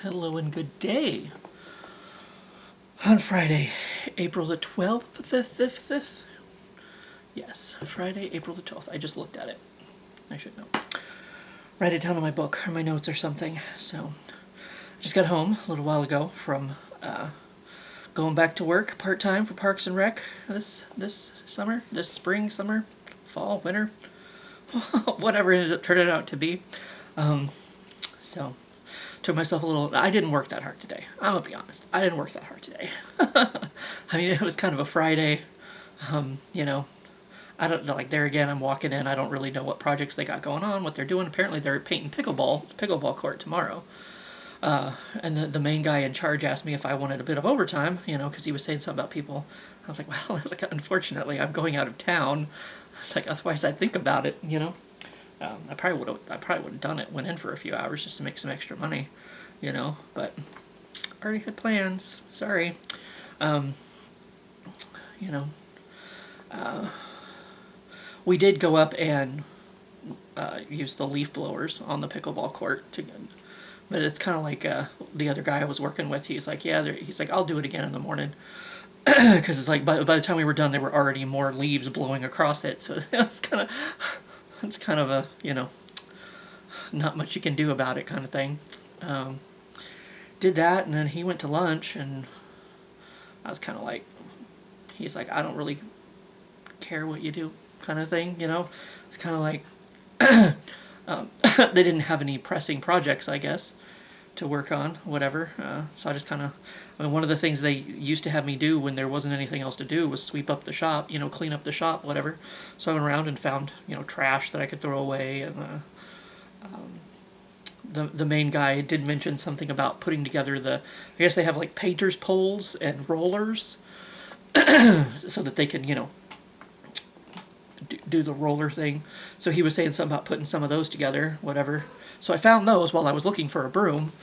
Hello and good day. On Friday, April the 12th, yes, Friday, April the 12th. I just looked at it. I should know. Write it down in my book or my notes or something. So, I just got home a little while ago from going back to work part-time for Parks and Rec this summer, this spring, summer, fall, winter, whatever it ends up turning out to be. So, took myself a little. I didn't work that hard today. I'm gonna be honest. I didn't work that hard today. I mean, it was kind of a Friday. I don't know. Like there again, I'm walking in. I don't really know what projects they got going on, what they're doing. Apparently, they're painting pickleball court tomorrow. And the main guy in charge asked me if I wanted a bit of overtime, because he was saying something about people. I was like, well, I was like, unfortunately, I'm going out of town. It's like, otherwise I'd think about it, I probably would have done it, went in for a few hours just to make some extra money, but I already had plans. Sorry. We did go up and use the leaf blowers on the pickleball court but it's kind of like the other guy I was working with. He's like, he's like, I'll do it again in the morning. Because it's like by the time we were done, there were already more leaves blowing across it. So it's kind of a, not much you can do about it kind of thing. Did that, and then he went to lunch, and I was kind of like, he's like, I don't really care what you do kind of thing, It's kind of like, they didn't have any pressing projects, I guess, to work on, whatever. So I just kind of, one of the things they used to have me do when there wasn't anything else to do was sweep up the shop, clean up the shop, whatever. So I went around and found, trash that I could throw away. And the main guy did mention something about putting together I guess they have like painter's poles and rollers so that they can, do the roller thing. So he was saying something about putting some of those together, whatever. So I found those while I was looking for a broom.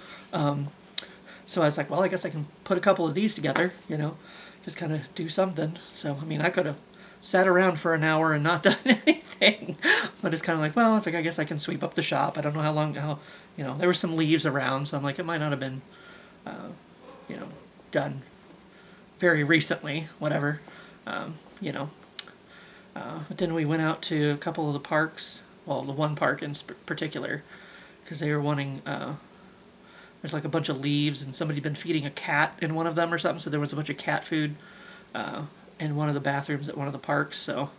So I was like, well, I guess I can put a couple of these together, just kind of do something. So, I mean, I could have sat around for an hour and not done anything. But it's kind of like, well, it's like, I guess I can sweep up the shop. I don't know there were some leaves around. So I'm like, it might not have been, done very recently, whatever, But then we went out to a couple of the parks, well, the one park in particular, because they were wanting, there's like a bunch of leaves, and somebody had been feeding a cat in one of them or something, so there was a bunch of cat food in one of the bathrooms at one of the parks, so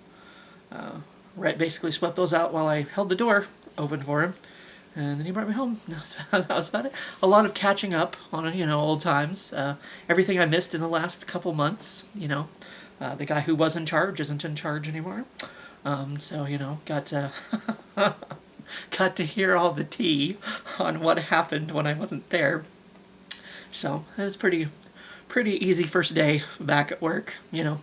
Rhett basically swept those out while I held the door open for him, and then he brought me home. That was about it. A lot of catching up on, old times, everything I missed in the last couple months, the guy who was in charge isn't in charge anymore. So, got to got to hear all the tea on what happened when I wasn't there. So, it was pretty easy first day back at work, No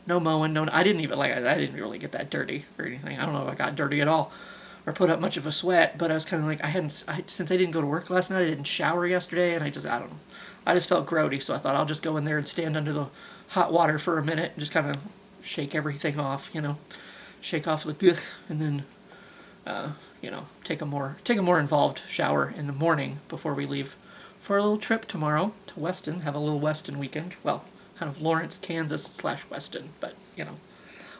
mowing, I didn't really get that dirty or anything. I don't know if I got dirty at all or put up much of a sweat, but I was kind of like, since I didn't go to work last night, I didn't shower yesterday, and I don't know. I just felt grody, so I thought I'll just go in there and stand under the hot water for a minute and just kind of shake everything off, shake off the gugh, and then, take a more involved shower in the morning before we leave for a little trip tomorrow to Weston, have a little Weston weekend. Well, kind of Lawrence, Kansas / Weston, but,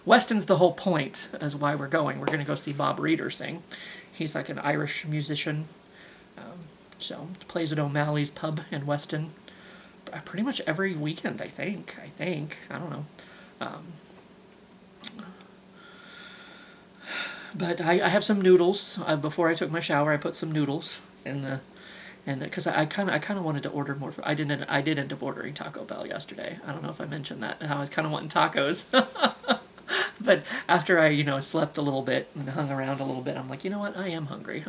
Weston's the whole point as why we're going. We're going to go see Bob Reeder sing. He's like an Irish musician. So plays at O'Malley's pub in Weston pretty much every weekend, I think. I don't know. But I have some noodles. Before I took my shower, I put some noodles in because I kind of wanted to order more. I did end up ordering Taco Bell yesterday. I don't know if I mentioned that. How I was kind of wanting tacos. But after I, slept a little bit and hung around a little bit, I'm like, you know what? I am hungry.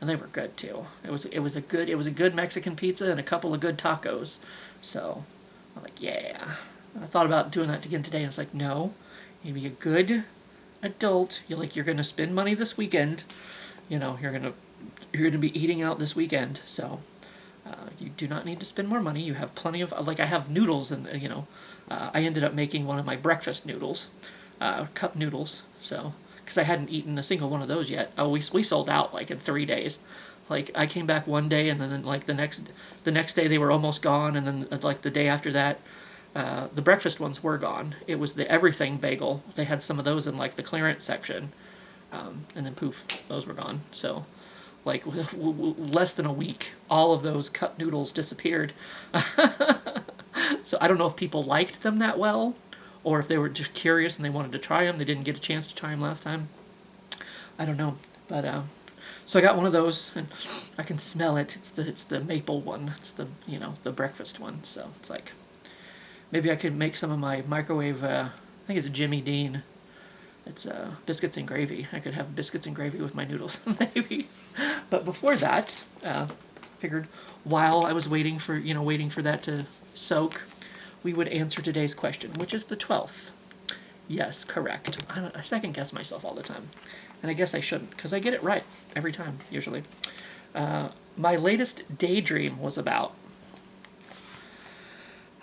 And they were good too. It was a good Mexican pizza and a couple of good tacos. So I'm like, yeah. And I thought about doing that again today, and it's like, no, you be a good adult. You're gonna spend money this weekend. You're gonna be eating out this weekend. So you do not need to spend more money. You have plenty of I have noodles, and I ended up making one of my breakfast noodles, cup noodles. So. Because I hadn't eaten a single one of those yet. Oh, we sold out like in 3 days. Like I came back one day, and then like the next day they were almost gone, and then like the day after that, the breakfast ones were gone. It was the everything bagel. They had some of those in like the clearance section, and then poof, those were gone. So, like less than a week, all of those cup noodles disappeared. So I don't know if people liked them that well, or if they were just curious and they wanted to try them. They didn't get a chance to try them last time. I don't know, but so I got one of those, and I can smell it. It's the maple one. It's the the breakfast one. So it's like maybe I could make some of my microwave. I think it's Jimmy Dean. It's biscuits and gravy. I could have biscuits and gravy with my noodles, maybe. But before that, figured while I was waiting for that to soak, we would answer today's question, which is the 12th. Yes, correct. I second guess myself all the time, and I guess I shouldn't, because I get it right every time usually. My latest daydream was about.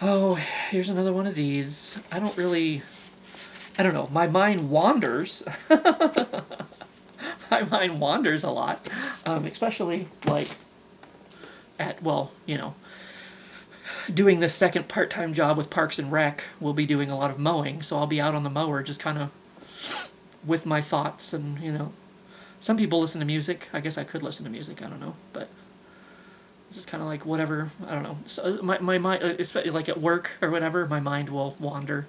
Oh, here's another one of these. I don't know. My mind wanders. My mind wanders a lot, especially like doing this second part-time job with Parks and Rec. We'll be doing a lot of mowing, so I'll be out on the mower just kind of with my thoughts, and some people listen to music. I guess I could listen to music. I don't know, but it's just kind of like whatever. I don't know. So my mind, especially like at work or whatever, my mind will wander.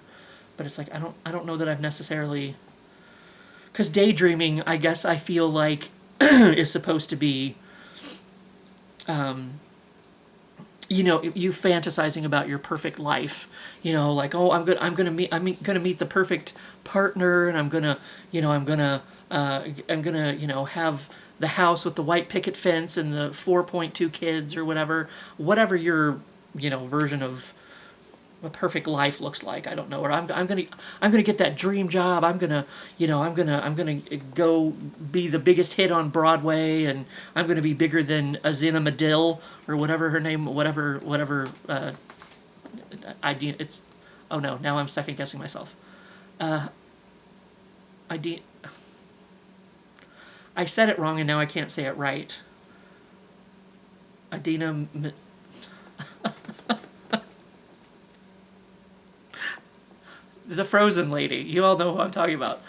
But it's like I don't know that I've necessarily, because daydreaming, I guess I feel like is supposed to be, you fantasizing about your perfect life, like, oh, I'm gonna meet the perfect partner, and I'm gonna have the house with the white picket fence and the 4.2 kids or whatever your version of a perfect life looks like. I don't know. Or I'm gonna get that dream job. I'm gonna go be the biggest hit on Broadway, and I'm gonna be bigger than Azina Medill or whatever her name, whatever idea. It's, oh no, now I'm second guessing myself. I said it wrong and now I can't say it right. Idina. The Frozen lady. You all know who I'm talking about.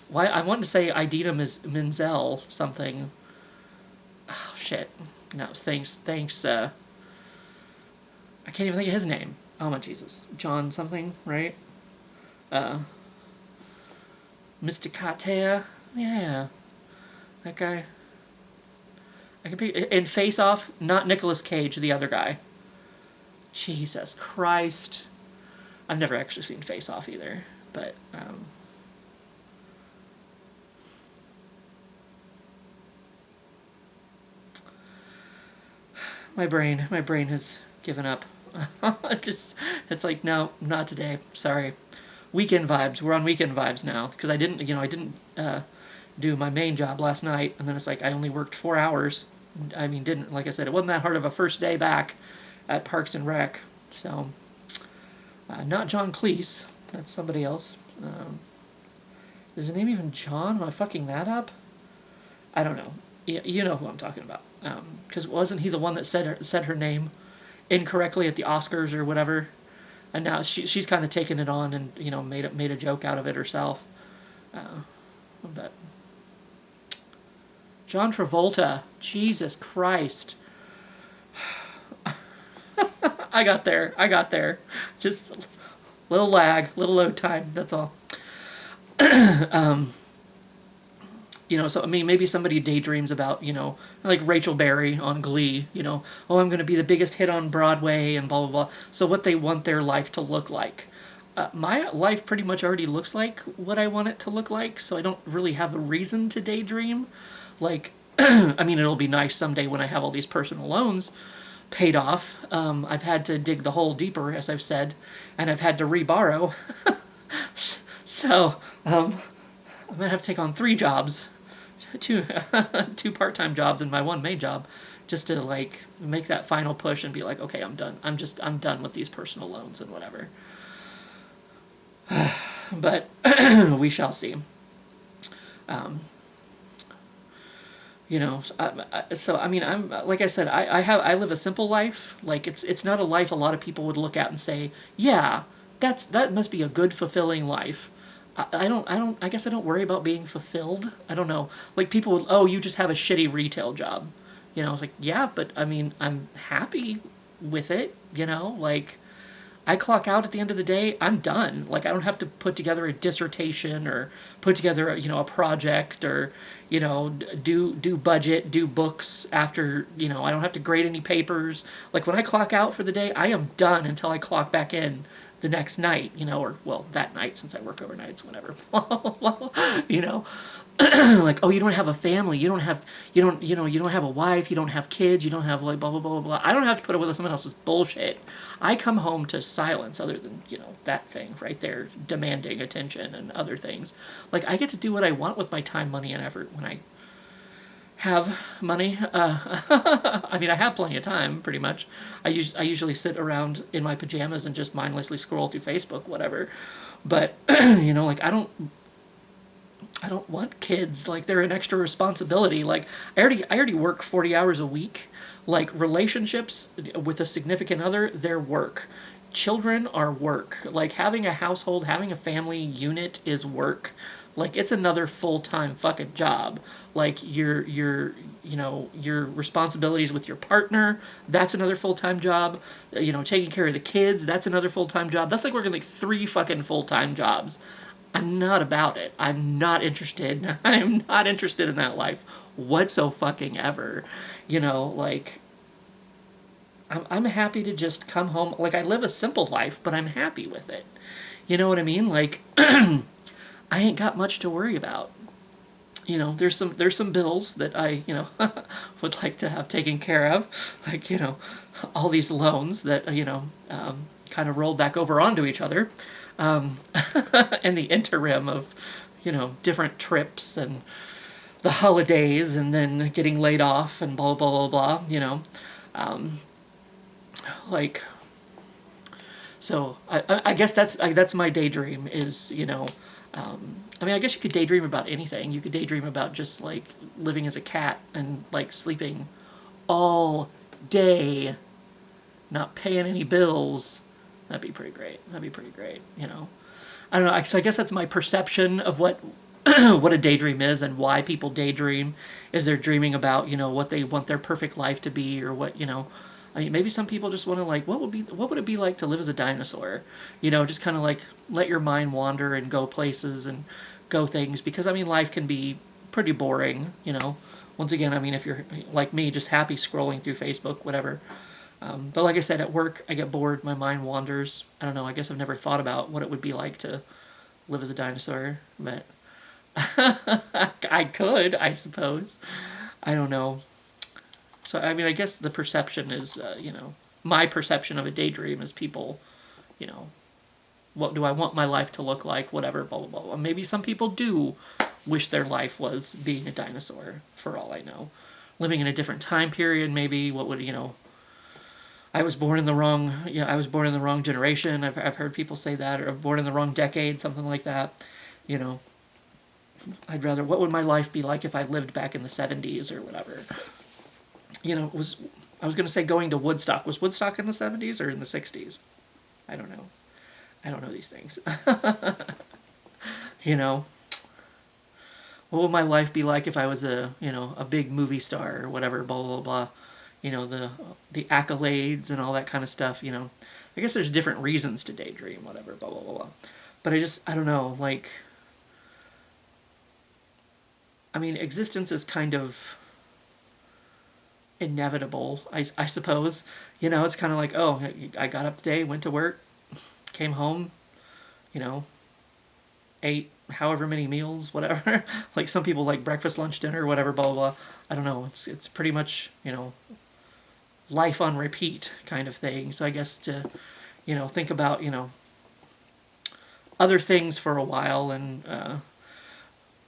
Why I want to say Idina Menzel something. Oh shit. No, thanks. I can't even think of his name. Oh my Jesus. John something, right? Mysticatea. Yeah. That guy. I can pick in Face Off, not Nicolas Cage, the other guy. Jesus Christ. I've never actually seen Face Off either, but my brain has given up. It's like, no, not today. Sorry. Weekend vibes. We're on weekend vibes now, because I didn't do my main job last night, and then it's like I only worked 4 hours. I mean, like I said, it wasn't that hard of a first day back at Parks and Rec, so. Not John Cleese. That's somebody else. Is his name even John? Am I fucking that up? I don't know. You know who I'm talking about. Because wasn't he the one that said her name incorrectly at the Oscars or whatever? And now she's kind of taken it on and made a joke out of it herself. But John Travolta. Jesus Christ. I got there. Just a little lag, little load time, that's all. So I mean, maybe somebody daydreams about, like Rachel Berry on Glee, oh, I'm going to be the biggest hit on Broadway and blah, blah, blah. So what they want their life to look like. My life pretty much already looks like what I want it to look like, so I don't really have a reason to daydream. Like, I mean, it'll be nice someday when I have all these personal loans paid off. I've had to dig the hole deeper, as I've said, and I've had to reborrow. So, I'm going to have to take on 3 jobs, two part-time jobs and my 1 main job, just to, like, make that final push and be like, okay, I'm done. I'm done with these personal loans and whatever. But we shall see. You know, so I mean, I'm like I said, I live a simple life. Like it's not a life a lot of people would look at and say, yeah, that must be a good fulfilling life. I guess I don't worry about being fulfilled. I don't know. Like people would, oh, you just have a shitty retail job. You know, I was like, yeah, but I mean, I'm happy with it. You know, like I clock out at the end of the day, I'm done. Like I don't have to put together a dissertation or put together a project or do budget, do books after, I don't have to grade any papers. Like when I clock out for the day, I am done until I clock back in the next night, or well, that night since I work overnights, whatever. you know, like, oh, you don't have a family, you don't have a wife, you don't have kids, you don't have like blah blah blah blah blah. I don't have to put up with someone else's bullshit. I come home to silence, other than that thing right there, demanding attention and other things. Like I get to do what I want with my time, money, and effort when I have money. I mean, I have plenty of time, pretty much. I usually sit around in my pajamas and just mindlessly scroll through Facebook, whatever. But like I don't want kids. Like they're an extra responsibility. Like I already work 40 hours a week. Like relationships with a significant other, they're work. Children are work. Like having a household, having a family unit is work. Like it's another full-time fucking job. Like your responsibilities with your partner, that's another full-time job. Taking care of the kids, that's another full-time job. That's like working like 3 fucking full-time jobs. I'm not about it. I'm not interested. I'm not interested in that life whatsoever. Like I'm happy to just come home. Like I live a simple life, but I'm happy with it. You know what I mean? Like I ain't got much to worry about. There's some bills that I would like to have taken care of, like all these loans that kind of rolled back over onto each other, and the interim of different trips and the holidays and then getting laid off and blah blah blah blah. Like so I guess that's my daydream is I mean, I guess you could daydream about anything. You could daydream about just like living as a cat and like sleeping all day, not paying any bills. That'd be pretty great. That'd be pretty great. I don't know. So I guess that's my perception of what what a daydream is and why people daydream. Is they're dreaming about what they want their perfect life to be, or what I mean, maybe some people just want to like what would it be like to live as a dinosaur? Just kind of like let your mind wander and go places and go things, because I mean life can be pretty boring. Once again, I mean if you're like me, just happy scrolling through Facebook, whatever. But like I said, at work I get bored, my mind wanders. I don't know. I guess I've never thought about what it would be like to live as a dinosaur, but I could, I suppose. I don't know. So, I mean, I guess the perception is, my perception of a daydream is people, what do I want my life to look like, whatever, blah, blah, blah. Maybe some people do wish their life was being a dinosaur, for all I know. Living in a different time period, maybe, what would, I was born in the wrong, I was born in the wrong generation. I've heard people say that, or born in the wrong decade, something like that. I'd rather, what would my life be like if I lived back in the 70s or whatever? I was going to say going to Woodstock. Was Woodstock in the 70s or in the 60s? I don't know. I don't know these things. What would my life be like if I was a big movie star or whatever, blah, blah, blah. The accolades and all that kind of stuff, I guess there's different reasons to daydream, whatever, blah, blah, blah, blah. But I don't know, like, I mean, existence is kind of inevitable, I suppose. It's kind of like, oh, I got up today, went to work, came home, ate however many meals, whatever. Like some people like breakfast, lunch, dinner, whatever, blah, blah, blah. I don't know. It's pretty much, life on repeat kind of thing. So I guess to, think about, other things for a while and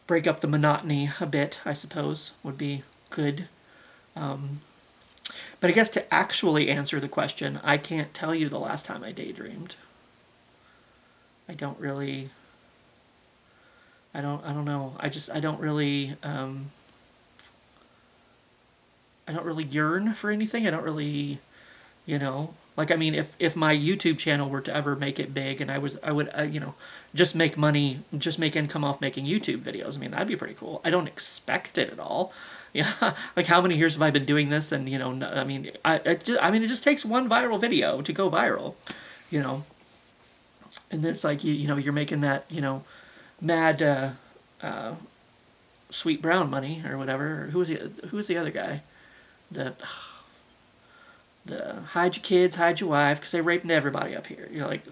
break up the monotony a bit, I suppose, would be good. But I guess to actually answer the question, I can't tell you the last time I daydreamed. I don't know. I don't really, don't really yearn for anything. I don't really, like, I mean, if my YouTube channel were to ever make it big, and I would just make money, just make income off making YouTube videos. I mean, that'd be pretty cool. I don't expect it at all. Yeah, like how many years have I been doing this? And I mean, I mean, it just takes one viral video to go viral, you know. And then it's like you're making that mad Sweet Brown money or whatever. Who was the other guy? The hide your kids, hide your wife, because they raping everybody up here. Like,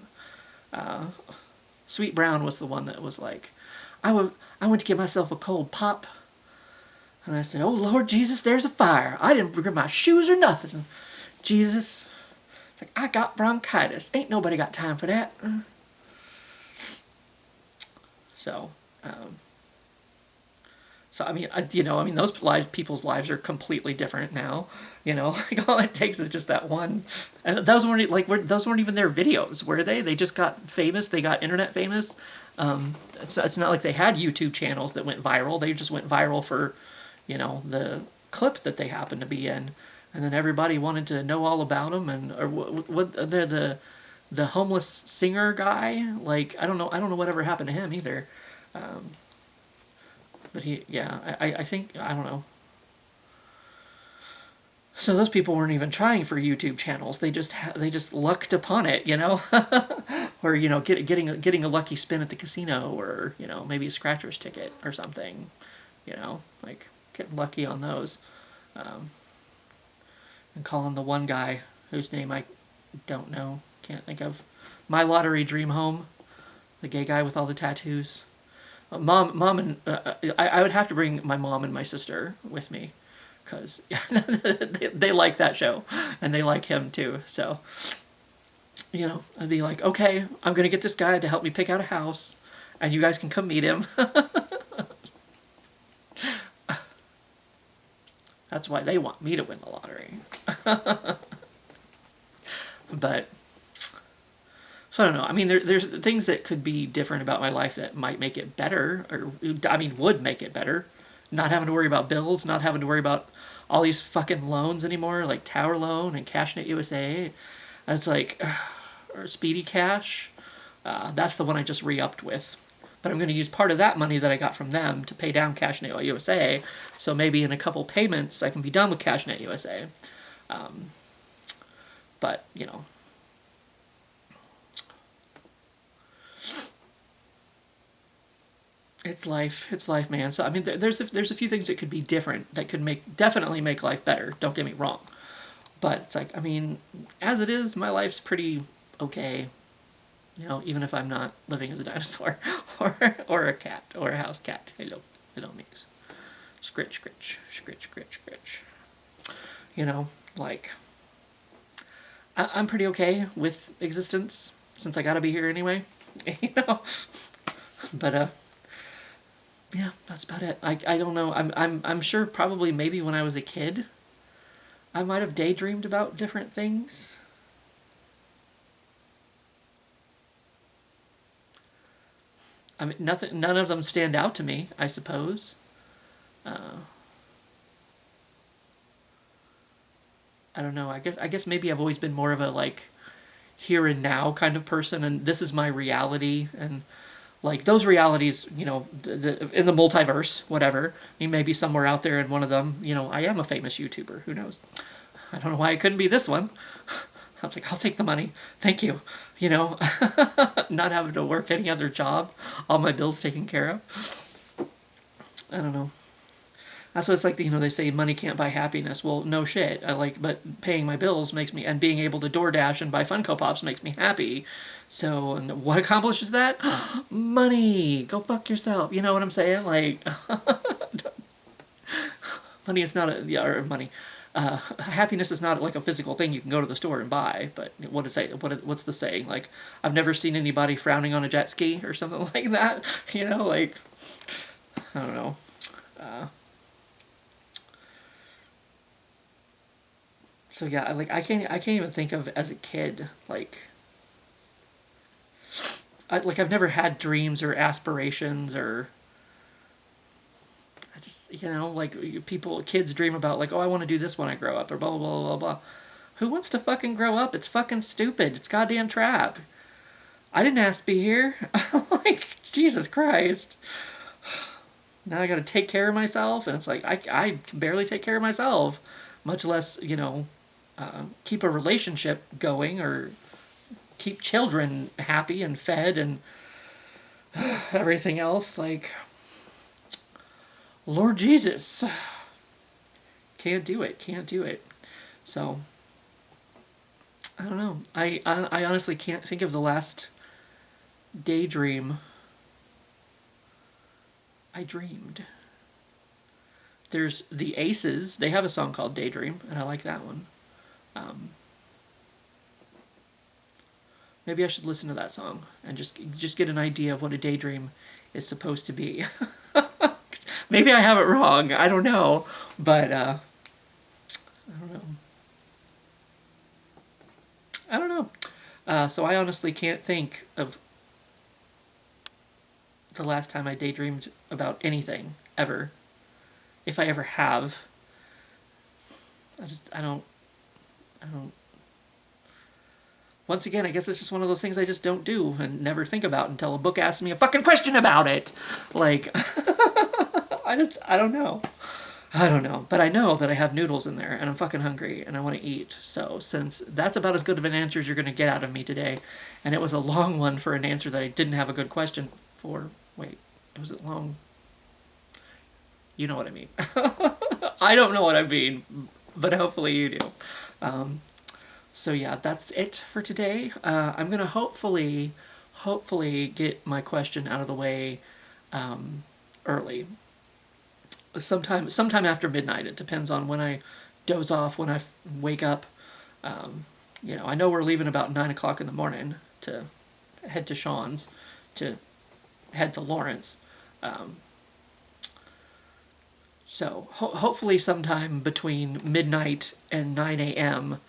Sweet Brown was the one that was like, I went to get myself a cold pop, and I said, "Oh Lord Jesus, there's a fire. I didn't bring my shoes or nothing. Jesus, it's like I got bronchitis. Ain't nobody got time for that." So, I mean, those people's lives are completely different now. Like all it takes is just that one, and those weren't even their videos, were they? They just got famous. They got internet famous. It's not like they had YouTube channels that went viral. They just went viral for, the clip that they happened to be in, and then everybody wanted to know all about them. And or what the homeless singer guy, like I don't know whatever happened to him either. But I think, I don't know. So those people weren't even trying for YouTube channels. They just lucked upon it, or getting a lucky spin at the casino, or maybe a scratcher's ticket or something, like getting lucky on those, and calling the one guy whose name I don't know, can't think of, My Lottery Dream Home, the gay guy with all the tattoos. Mom, and I would have to bring my mom and my sister with me, because they like that show, and they like him too. So, I'd be like, okay, I'm gonna get this guy to help me pick out a house, and you guys can come meet him. That's why they want me to win the lottery. But. So I don't know. I mean, there's things that could be different about my life that might make it better, or would make it better. Not having to worry about bills, not having to worry about all these fucking loans anymore, like Tower Loan and CashNet USA. It's like, or Speedy Cash. That's the one I just re-upped with. But I'm going to use part of that money that I got from them to pay down CashNet USA. So maybe in a couple payments I can be done with CashNet USA. But It's life, man. So I mean, there's a few things that could be different, that could definitely make life better. Don't get me wrong, but it's like, I mean, as it is, my life's pretty okay. Even if I'm not living as a dinosaur, or a cat, or a house cat. Hello, mix. Scritch, scritch, scritch, scritch, scritch. Like, I'm pretty okay with existence, since I gotta be here anyway. But yeah, that's about it. I don't know. I'm sure probably maybe when I was a kid, I might have daydreamed about different things. I mean, none of them stand out to me, I suppose. I don't know. I guess maybe I've always been more of a like here and now kind of person, and this is my reality, and like those realities, in the multiverse, whatever. I mean, maybe somewhere out there in one of them, I am a famous YouTuber. Who knows? I don't know why it couldn't be this one. I was like, I'll take the money. Thank you. Not having to work any other job. All my bills taken care of. I don't know. That's what it's like, they say money can't buy happiness. Well, no shit. But paying my bills makes me, and being able to DoorDash and buy Funko Pops makes me happy. So, and what accomplishes that? Money! Go fuck yourself. You know what I'm saying? Like, money is not or money. Happiness is not like a physical thing you can go to the store and buy. But what's the saying? Like, I've never seen anybody frowning on a jet ski or something like that. Like, I don't know. So yeah, like I can't even think of as a kid, like I've never had dreams or aspirations, or I just, like kids dream about like, oh, I want to do this when I grow up, or blah, blah, blah, blah, blah. Who wants to fucking grow up? It's fucking stupid. It's goddamn trap. I didn't ask to be here. Like, Jesus Christ. Now I gotta take care of myself, and it's like, I can barely take care of myself, much less, keep a relationship going, or keep children happy and fed and everything else. Like, Lord Jesus. Can't do it. So, I don't know. I honestly can't think of the last daydream I dreamed. There's the Aces. They have a song called Daydream, and I like that one. Maybe I should listen to that song and just get an idea of what a daydream is supposed to be. Maybe I have it wrong. I don't know. But, I don't know. So I honestly can't think of the last time I daydreamed about anything, ever. If I ever have. I don't. Once again, I guess it's just one of those things I just don't do and never think about until a book asks me a fucking question about it. Like, I don't know. I don't know. But I know that I have noodles in there, and I'm fucking hungry, and I want to eat. So, since that's about as good of an answer as you're going to get out of me today, and it was a long one for an answer that I didn't have a good question for. Wait, was it long? You know what I mean. I don't know what I mean, but hopefully you do. So yeah, that's it for today. I'm going to hopefully get my question out of the way early. Sometime after midnight. It depends on when I doze off, when I wake up. I know we're leaving about 9 o'clock in the morning to head to Sean's, to head to Lawrence. So hopefully sometime between midnight and 9 a.m.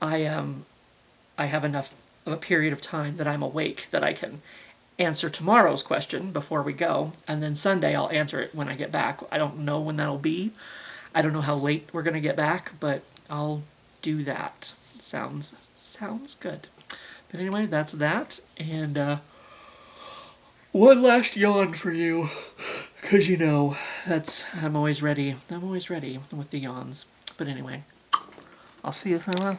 I have enough of a period of time that I'm awake that I can answer tomorrow's question before we go, and then Sunday I'll answer it when I get back. I don't know when that'll be. I don't know how late we're gonna get back, but I'll do that. Sounds good. But anyway, that's that, and one last yawn for you, because I'm always ready. I'm always ready with the yawns. But anyway, I'll see you for a while.